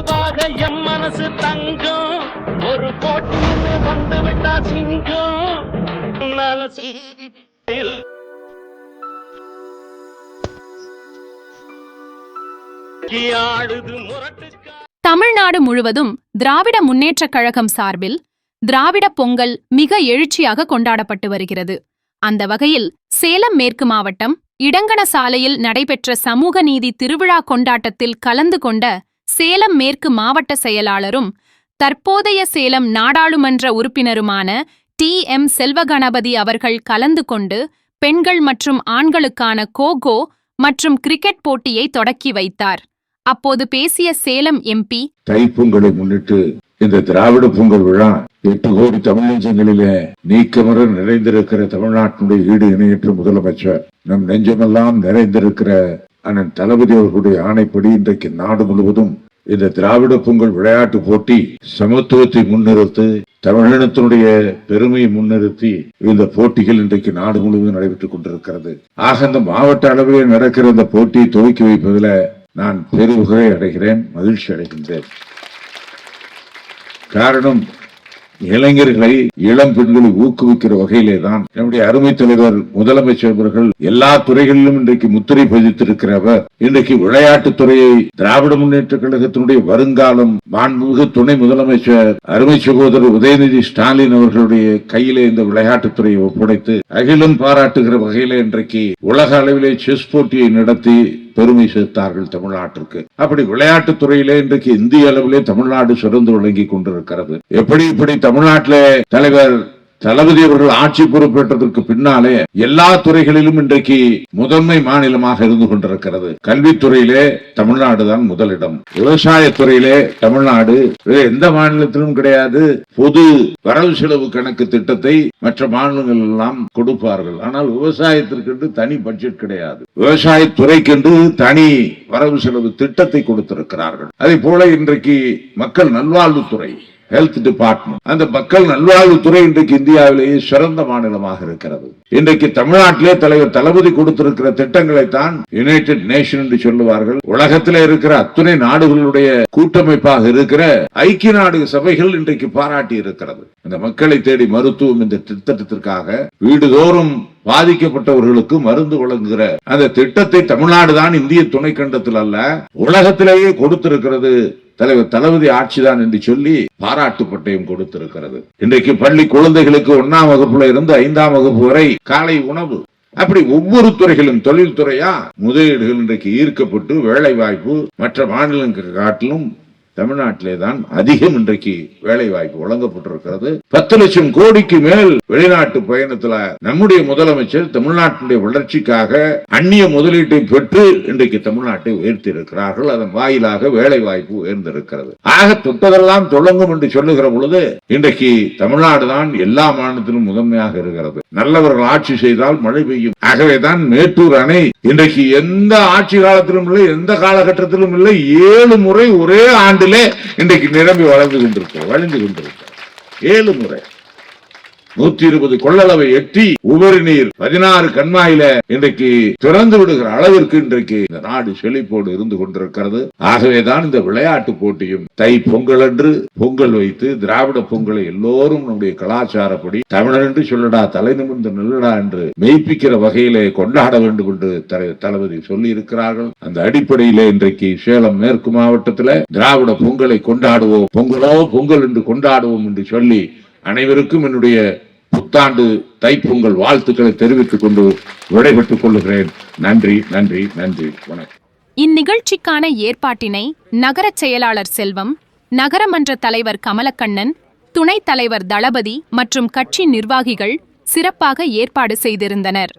பொதுவாக எம் மனசு தங்கம் ஒரு போட்டி வந்து விட்டா சிங்கம் தமிழ்நாடு முழுவதும் திராவிட முன்னேற்றக் கழகம் சார்பில் திராவிட பொங்கல் மிக எழுச்சியாக கொண்டாடப்பட்டு வருகிறது. அந்த வகையில் சேலம் மேற்கு மாவட்டம் இடங்கன சாலையில் நடைபெற்ற சமூக நீதி திருவிழா கொண்டாட்டத்தில் கலந்து கொண்ட சேலம் மேற்கு மாவட்ட செயலாளரும் தற்போதைய சேலம் நாடாளுமன்ற உறுப்பினருமான டி.எம். செல்வகணபதி அவர்கள் கலந்து கொண்டு பெண்கள் மற்றும் ஆண்களுக்கான கோகோ மற்றும் கிரிக்கெட் போட்டியை தொடக்கி வைத்தார். அப்போது பேசிய சேலம் எம்பி, தைப்பொங்கலை முன்னிட்டு இந்த திராவிட பொங்கல் விழா 8 கோடி தமிழ் நெஞ்சங்களிலே நீக்கமர நிறைந்திருக்கிற தமிழ்நாட்டினுடைய ஈடு இணையற்ற முதலமைச்சர் நம் நெஞ்சமெல்லாம் நிறைந்திருக்கிற அண்ணன் தளபதி அவர்களுடைய ஆணைப்படி இன்றைக்கு நாடு முழுவதும் இந்த திராவிட பொங்கல் விளையாட்டு போட்டி சமத்துவத்தை முன்னிறுத்தி தமிழினத்தினுடைய பெருமையை முன்னிறுத்தி இந்த போட்டிகள் இன்றைக்கு நாடு முழுவதும் நடைபெற்றுக் கொண்டிருக்கிறது. ஆக இந்த மாவட்ட அளவிலே நடக்கிற இந்த போட்டியை துவக்கி வைப்பதில் நான் பெருவகை அடைகிறேன், மகிழ்ச்சி அடைகின்றேன். காரணம், இளைஞர்களை இளம் பெண்களை ஊக்குவிக்கிற வகையிலே தான் நம்முடைய அருமை தலைவர் முதலமைச்சர் அவர்கள் எல்லா துறைகளிலும் இன்றைக்கு முத்திரை பதித்திருக்கிறவர். இன்றைக்கு விளையாட்டுத் துறையை திராவிட முன்னேற்ற கழகத்தினுடைய வருங்காலம் மாண்புமிகு துணை முதலமைச்சர் அருமை சகோதரர் உதயநிதி ஸ்டாலின் அவர்களுடைய கையிலே இந்த விளையாட்டுத் துறையை ஒப்படைத்து அகிலம் பாராட்டுகிற வகையிலே இன்றைக்கு உலக அளவிலே செஸ் போட்டியை நடத்தி பெருமை சேர்த்தார்கள் தமிழ்நாட்டிற்கு. அப்படி விளையாட்டுத் துறையிலே இன்றைக்கு இந்திய அளவிலே தமிழ்நாடு சிறந்து விளங்கி கொண்டிருக்கிறது. எப்படி தமிழ்நாட்டிலே தலைவர் தளபதி அவர்கள் ஆட்சி பொறுப்பேற்றதற்கு பின்னாலே எல்லா துறைகளிலும் இன்றைக்கு முதன்மை மாநிலமாக இருந்து கொண்டிருக்கிறது. கல்வித்துறையிலே தமிழ்நாடு தான் முதலிடம். விவசாயத்துறையிலே தமிழ்நாடு எந்த மாநிலத்திலும் கிடையாது. பொது வரவு செலவு கணக்கு திட்டத்தை மற்ற மாநிலங்கள் எல்லாம் கொடுப்பார்கள். ஆனால் விவசாயத்திற்கு தனி பட்ஜெட் கிடையாது. விவசாயத்துறைக்கென்று தனி வரவு செலவு திட்டத்தை கொடுத்திருக்கிறார்கள். அதே போல இன்றைக்கு மக்கள் நல்வாழ்வுத்துறை, ஹெல்த் டிபார்ட்மெண்ட், அந்த மக்கள் நல்வாழ்வுத்துறை இன்றைக்கு இந்தியாவிலேயே சிறந்த மாநிலமாக இருக்கிறது. இன்றைக்கு தமிழ்நாட்டிலே தலைவர் தளபதி கொடுத்திருக்கிற திட்டங்களை தான் யுனைடெட் நேஷன் என்று சொல்லுவார்கள். உலகத்திலே இருக்கிற அத்துணை நாடுகளுடைய கூட்டமைப்பாக இருக்கிற ஐக்கிய நாடு சபைகள் இன்றைக்கு பாராட்டி இருக்கிறது. இந்த மக்களை தேடி மருத்துவம் இந்த திட்டத்திற்காக வீடுதோறும் பாதிக்கப்பட்டவர்களுக்கு மருந்து வழங்குகிற அந்த திட்டத்தை தமிழ்நாடு தான் இந்திய துணைக்கண்டத்தில் அல்ல உலகத்திலேயே கொடுத்திருக்கிறது. தலைவர் தளபதி ஆட்சிதான் என்று சொல்லி பாராட்டு பட்டயம் கொடுத்திருக்கிறது. இன்றைக்கு பள்ளி குழந்தைகளுக்கு 1ஆம் வகுப்புல இருந்து 5ஆம் வகுப்பு வரை காலை உணவு. அப்படி ஒவ்வொரு துறைகளும், தொழில்துறையா முதலீடுகள் இன்றைக்கு ஈர்க்கப்பட்டு வேலை வாய்ப்பு மற்ற மாநிலங்களுக்கு காட்டிலும் தமிழ்நாட்டிலே தான் அதிகம் இன்றைக்கு வேலை வாய்ப்பு வழங்கப்பட்டிருக்கிறது. 10 லட்சம் கோடிக்கு மேல் வெளிநாட்டு பயணத்துல நம்முடைய முதலமைச்சர் தமிழ்நாட்டினுடைய வளர்ச்சிக்காக அந்நிய முதலீட்டை பெற்று இன்றைக்கு தமிழ்நாட்டை உயர்த்தி இருக்கிறார்கள். அதன் வாயிலாக வேலை வாய்ப்பு உயர்ந்திருக்கிறது. ஆக தொட்டதெல்லாம் தொடங்கும் என்று சொல்லுகிற பொழுது இன்றைக்கு தமிழ்நாடு தான் எல்லா மாநிலத்திலும் முதன்மையாக இருக்கிறது. நல்லவர்கள் ஆட்சி செய்தால் மழை பெய்யும். ஆகவேதான் மேட்டூர் அணை இன்றைக்கு எந்த ஆட்சி காலத்திலும் இல்லை, எந்த காலகட்டத்திலும் இல்லை, 7 முறை ஒரே ஆண்டிலே இன்றைக்கு நிரம்பி வளர்ந்து கொண்டிருக்கிறது. 7 முறை 120 கொள்ளளவை எட்டி உபரி நீர் 16 கண்மாயில இன்றைக்கு திறந்து விடுகிற அளவிற்கு இன்றைக்கு இந்த நாடு செழிப்போடு இருந்து கொண்டிருக்கிறது. ஆகவேதான் இந்த விளையாட்டு போட்டியும் தை பொங்கல் அன்று பொங்கல் வைத்து திராவிட பொங்கலை எல்லோரும் நம்முடைய கலாச்சாரப்படி தமிழர் என்று சொல்லடா தலை நிமிர்ந்து நில்லடா என்று மெய்ப்பிக்கிற வகையிலே கொண்டாட வேண்டும் என்று தளபதி சொல்லி இருக்கிறார்கள். அந்த அடிப்படையிலே இன்றைக்கு சேலம் மேற்கு மாவட்டத்தில் திராவிட பொங்கலை கொண்டாடுவோம், பொங்கலோ பொங்கல் என்று கொண்டாடுவோம் என்று சொல்லி அனைவருக்கும் என்னுடைய புத்தாண்டு தைப்பொங்கல் வாழ்த்துக்களை தெரிவித்துக் கொண்டு விடைபெற்றுக் கொள்கிறேன். நன்றி, நன்றி, நன்றி, வணக்கம். இந்நிகழ்ச்சிக்கான ஏற்பாட்டினை நகர செயலாளர் செல்வம், நகரமன்ற தலைவர் கமலக்கண்ணன், துணைத் தலைவர் தளபதி மற்றும் கட்சி நிர்வாகிகள் சிறப்பாக ஏற்பாடு செய்திருந்தனர்.